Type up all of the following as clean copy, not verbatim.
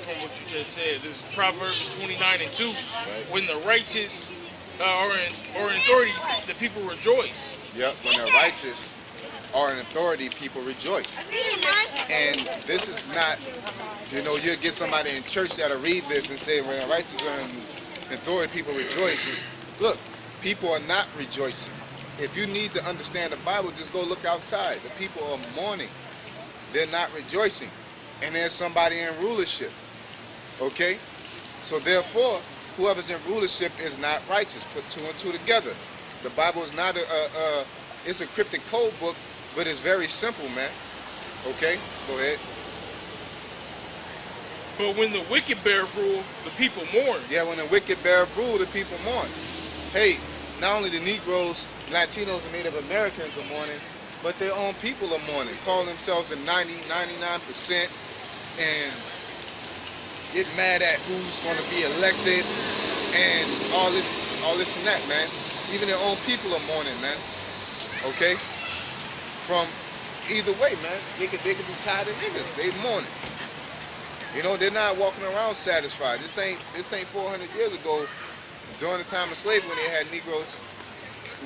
from what you just said. This is Proverbs 29:2. Right. When the righteous are in authority, the people rejoice. Yep, when the righteous are in authority, people rejoice. And this is not, you'll get somebody in church that'll read this and say, when the righteous are in authority, people rejoice. Look, people are not rejoicing. If you need to understand the Bible, just go look outside. The people are mourning. They're not rejoicing. And there's somebody in rulership. Okay? So therefore, whoever's in rulership is not righteous. Put two and two together. The Bible is not it's a cryptic code book, but it's very simple, man. Okay? Go ahead. But when the wicked bear rule, the people mourn. Yeah, when the wicked bear rule, the people mourn. Hey, not only the Negroes, Latinos, and Native Americans are mourning, but their own people are mourning, calling themselves the 99%, and get mad at who's going to be elected, and all this and that, man. Even their own people are mourning, man. Okay? From either way, man. They could be tired of niggas. They mourning. They're not walking around satisfied. This ain't 400 years ago, during the time of slavery, when they had Negroes,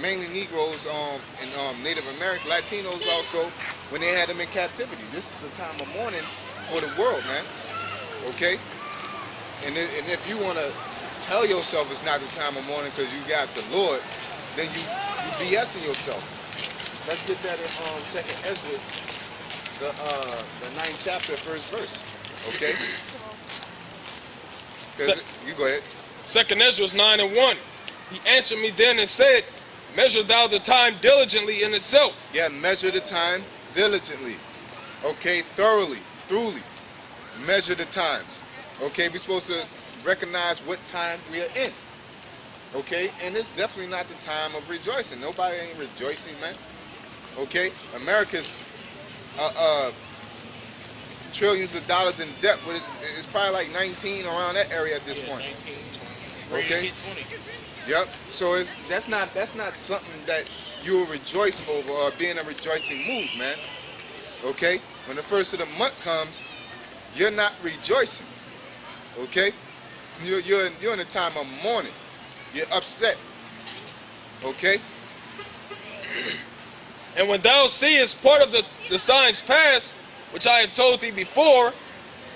mainly Negroes, and Native American, Latinos also, when they had them in captivity. This is the time of mourning for the world, man. Okay? And if you want to tell yourself it's not the time of mourning because you got the Lord, then you BSing yourself. Let's get that in 2nd Ezra, the 9th chapter, 1st verse. Okay? You go ahead. 2nd Ezra 9:1. He answered me then and said, measure thou the time diligently in itself. Yeah, measure the time diligently. Okay, thoroughly. Measure the times. Okay, we're supposed to recognize what time we are in. Okay, and it's definitely not the time of rejoicing. Nobody ain't rejoicing, man. Okay, America's trillions of dollars in debt, but it's probably like 19 around that area at this point. 19, 20. Okay. 20. Yep. So that's not something that you will rejoice over or be in a rejoicing mood, man. Okay. When the first of the month comes, you're not rejoicing. Okay. You're in a time of mourning. You're upset. Okay. And when thou seest part of the signs past, which I have told thee before,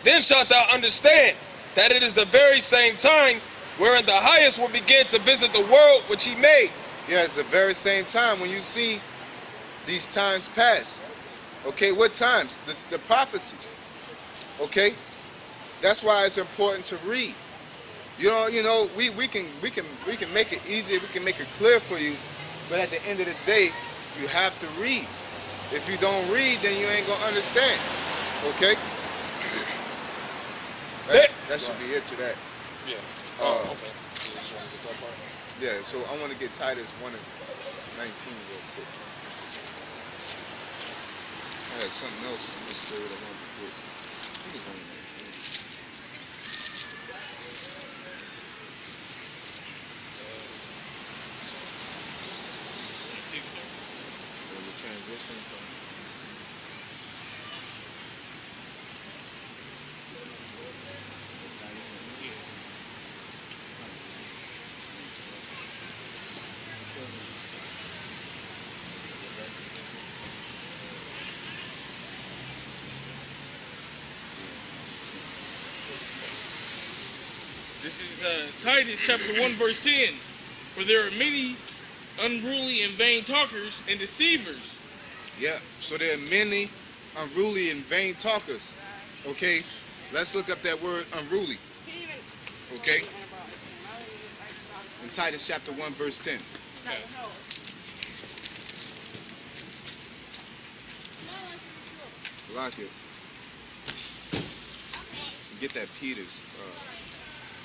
then shalt thou understand that it is the very same time wherein the highest will begin to visit the world which he made. Yeah, it's the very same time when you see these times pass. Okay, what times? The prophecies. Okay? That's why it's important to read. We can make it easier, we can make it clear for you, but at the end of the day, you have to read. If you don't read, then you ain't gonna understand. Okay? That should be it to that. Yeah. Okay. Yeah, so I want to get Titus 1:19 real quick. I had something else in the spirit I wanted to put. I think it's 1:19. The transition from This is Titus chapter 1 verse 10. For there are many unruly and vain talkers and deceivers. Yeah, so there are many unruly and vain talkers. Okay, let's look up that word unruly. Okay, in Titus chapter 1 verse 10. Okay. Salakia. Get that Peter's.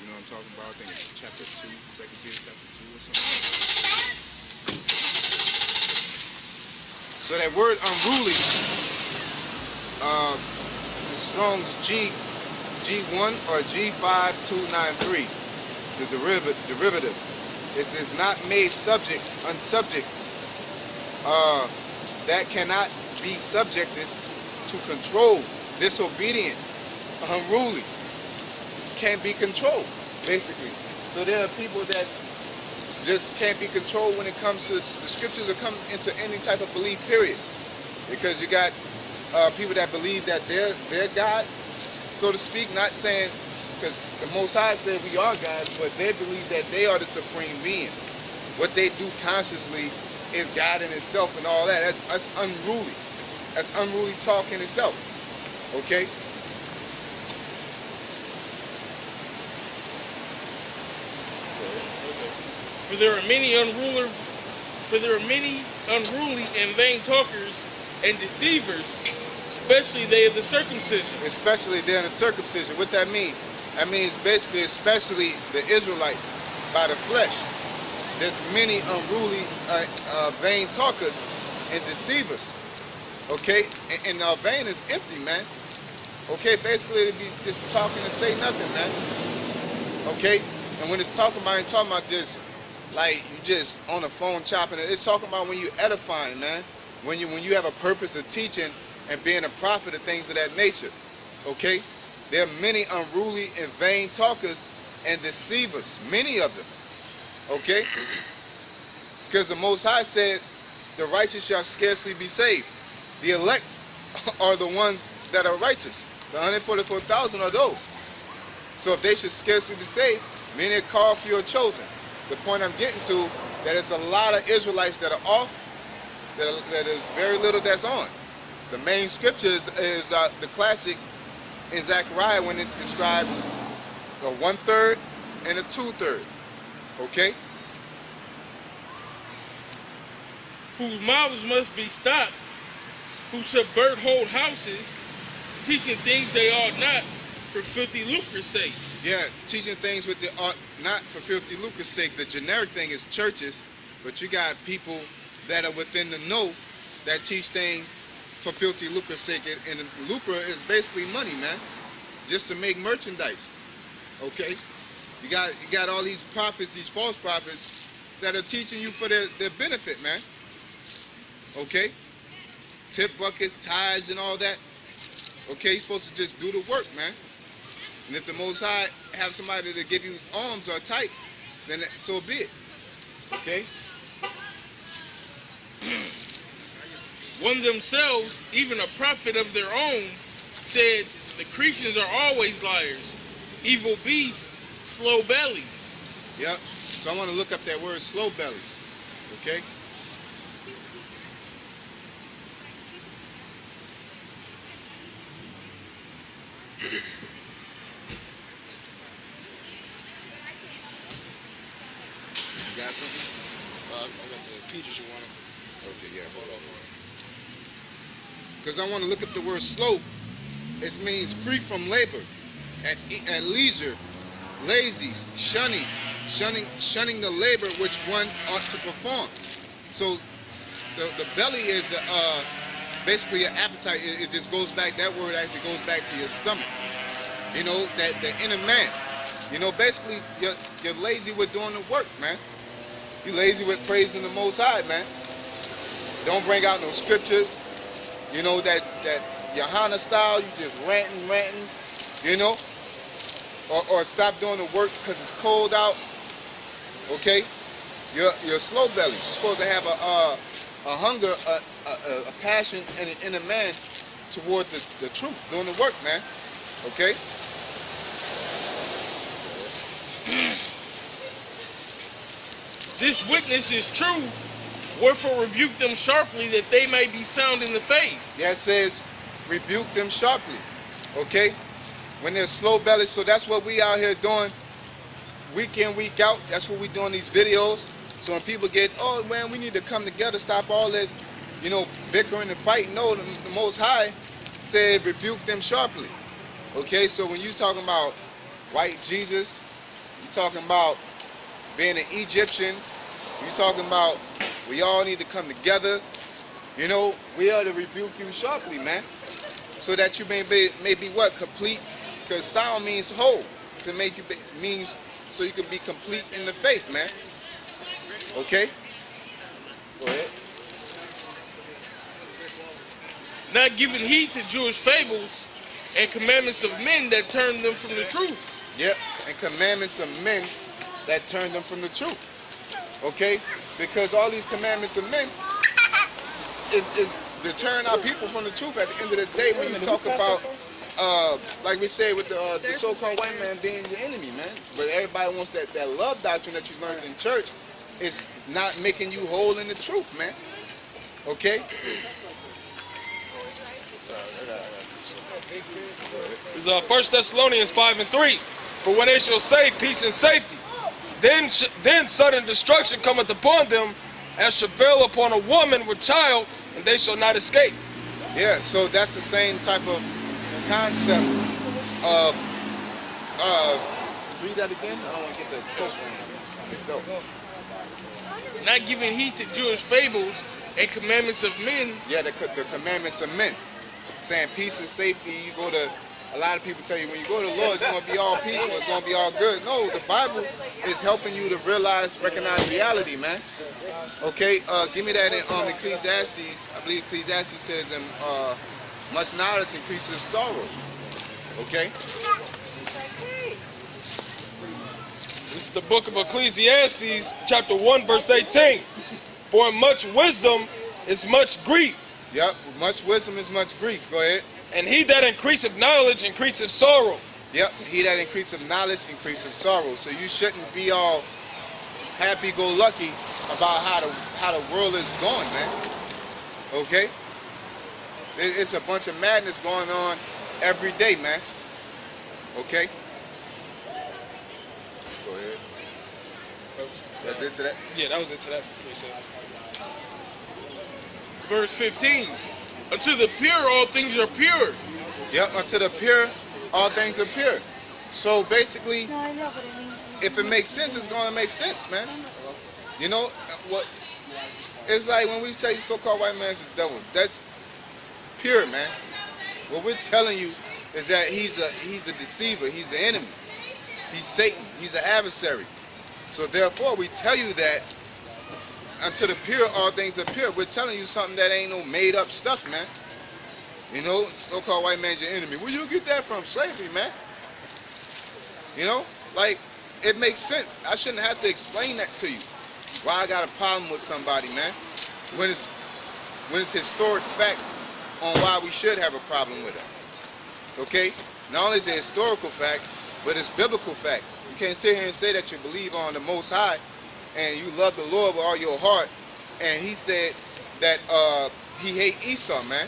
You know what I'm talking about? I think it's chapter 2, 2 Peter chapter 2 or something. So that word unruly, the Strong's G1 or G5293, the derivative. It says not made subject, unsubject, that cannot be subjected to control, disobedient, unruly. can't be controlled, basically. So there are people that just can't be controlled when it comes to the scriptures to come into any type of belief, period. Because you got people that believe that they're God, so to speak, not saying, because the Most High said we are gods, but they believe that they are the supreme being. What they do consciously is God in itself and all that. That's unruly. That's unruly talk in itself. Okay? For there are many unruly and vain talkers and deceivers, especially they of the circumcision. Especially they're in the circumcision. What that mean? That means basically especially the Israelites by the flesh. There's many unruly, vain talkers and deceivers. Okay? And vain is empty, man. Okay? Basically it'd be just talking to say nothing, man. Okay? And when it's talking about, ain't talking about just like you just on the phone chopping it. It's talking about when you edifying, man. When you have a purpose of teaching and being a prophet of things of that nature. Okay? There are many unruly and vain talkers and deceivers. Many of them. Okay? Because the Most High said, the righteous shall scarcely be saved. The elect are the ones that are righteous. The 144,000 are those. So if they should scarcely be saved, many are called, few are chosen. The point I'm getting to, that it's a lot of Israelites that are off, that is very little that's on. The main scripture is the classic in Zechariah when it describes a 1/3 and a 2/3. Okay? Whose mouths must be stopped, who subvert whole houses, teaching things they ought not, for filthy lucre's sake. Yeah, teaching things with the art, not for filthy lucre's sake. The generic thing is churches, but you got people that are within the know that teach things for filthy lucre's sake. And the lucre is basically money, man, just to make merchandise. Okay? You got all these prophets, these false prophets, that are teaching you for their benefit, man. Okay? Tip buckets, tithes, and all that. Okay, you're supposed to just do the work, man. And if the Most High have somebody to give you alms or tithes, then so be it. Okay? One themselves, even a prophet of their own, said, the Cretans are always liars, evil beasts, slow bellies. Yep. So I want to look up that word slow belly. Okay? You got something? I got the peaches you wanted. Okay, yeah. Hold off on Because I want to look up the word slow. It means free from labor, at leisure, lazy, shunning the labor which one ought to perform. So the belly is basically an appetite. It just goes back. That word actually goes back to your stomach. You know, that the inner man. You know, basically you're lazy with doing the work, man. You're lazy with praising the Most High, man. Don't bring out no scriptures. You know, that Yohana style, you just ranting, you know? Or stop doing the work because it's cold out. Okay? You're slow belly. You're supposed to have a hunger, a passion, and an inner man toward the truth, doing the work, man. Okay? This witness is true, wherefore rebuke them sharply, that they may be sound in the faith. Yeah, it says, rebuke them sharply. Okay? When they're slow bellied, so that's what we out here doing week in, week out. That's what we doing these videos. So when people get, oh man, we need to come together, stop all this, you know, bickering and fighting. No, the Most High said rebuke them sharply. Okay, so when you talking about white Jesus, you talking about being an Egyptian, you talking about we all need to come together. You know, we are to rebuke you sharply, man, so that you may be what? Complete, because sound means whole. To make you means so you can be complete in the faith, man. Okay? Go ahead. Not giving heed to Jewish fables, and commandments of men that turn them from the truth. Yep, and commandments of men that turn them from the truth. Okay? Because all these commandments of men is deterring our people from the truth at the end of the day when you talk about, like we say with the so-called white man being your enemy, man. But everybody wants that love doctrine that you learned in church is not making you whole in the truth, man. Okay? It's 1 Thessalonians 5:3. For when they shall say peace and safety, then sudden destruction cometh upon them, as travail upon a woman with child, and they shall not escape. Yeah, so that's the same type of concept of read that again? I don't want to get the quote on myself. Not giving heed to Jewish fables and commandments of men. Yeah, the commandments of men. Saying peace and safety, you go to, a lot of people tell you when you go to the Lord, it's going to be all peaceful, it's going to be all good. No, the Bible is helping you to recognize reality, man. Okay, give me that in Ecclesiastes. I believe Ecclesiastes says, much knowledge increases sorrow. Okay? This is the book of Ecclesiastes, chapter 1, verse 18. For in much wisdom is much grief. Yep, much wisdom is much grief. Go ahead. And he that increaseth knowledge increaseth sorrow. Yep, he that increaseth knowledge increaseth sorrow. So you shouldn't be all happy-go-lucky about how the world is going, man. Okay? It's a bunch of madness going on every day, man. Okay? Go ahead. That's it to that? Yeah, that was it to that precept. Verse 15. Unto the pure all things are pure. Yep, unto the pure all things are pure. So basically, if it makes sense, it's going to make sense, man. You know, what? It's like when we say so-called white man's the devil, that's pure, man. What we're telling you is that he's a deceiver, he's the enemy. He's Satan, he's an adversary. So therefore, we tell you that unto the pure, all things are pure. We're telling you something that ain't no made-up stuff, man. You know, so-called white man's your enemy. Where you get that from? Slavery, man. You know, like, it makes sense. I shouldn't have to explain that to you. Why I got a problem with somebody, man. When it's historic fact on why we should have a problem with it. Okay? Not only is it historical fact, but it's biblical fact. You can't sit here and say that you believe on the Most High and you love the Lord with all your heart, and he said that he hate Esau, man.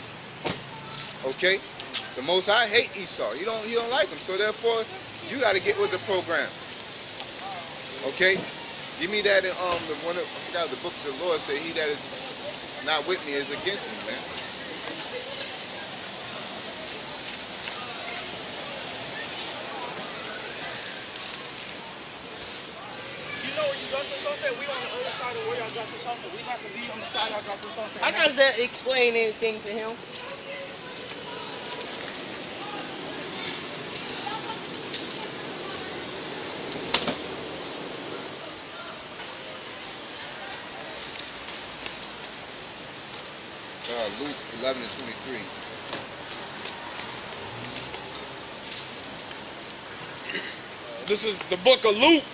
Okay? The Most High hate Esau. You don't like him, so therefore you got to get with the program. Okay? Give me that in the one I forgot the books of the Lord say, he that is not with me is against me, man. You know where you got this off at? We on the other side of where y'all got this off at. We have to be on the side y'all got this off at. How does that explain anything to him? Luke 11:23. This is the book of Luke,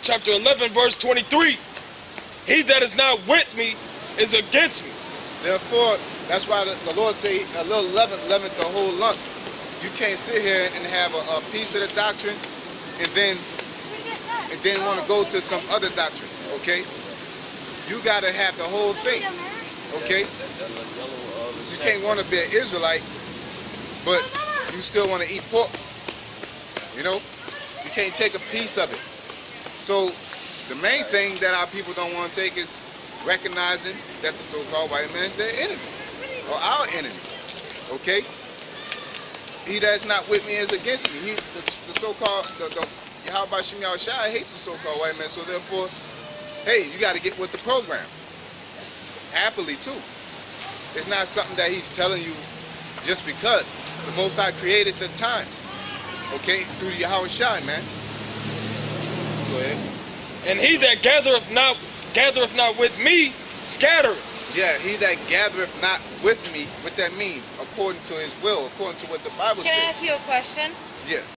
chapter 11, verse 23. He that is not with me is against me. Therefore, that's why the Lord say a little leaven leaveneth the whole lump. You can't sit here and have a piece of the doctrine and then want to go to some other doctrine, okay? You got to have the whole thing, okay? You can't want to be an Israelite, but you still want to eat pork, you know? You can't take a piece of it. So the main thing that our people don't want to take is recognizing that the so-called white man is their enemy, or our enemy, okay? He that's not with me is against me. The so-called, how about Shem Yahushua hates the so-called white man, so therefore, hey, you got to get with the program. Happily, too. It's not something that he's telling you just because. The Most High created the times, okay, through the Yahushua, man. Go ahead. And he that gathereth not with me, scattereth. Yeah, he that gathereth not with me, what that means, according to his will, according to what the Bible Can I says. ask you a question? Yeah.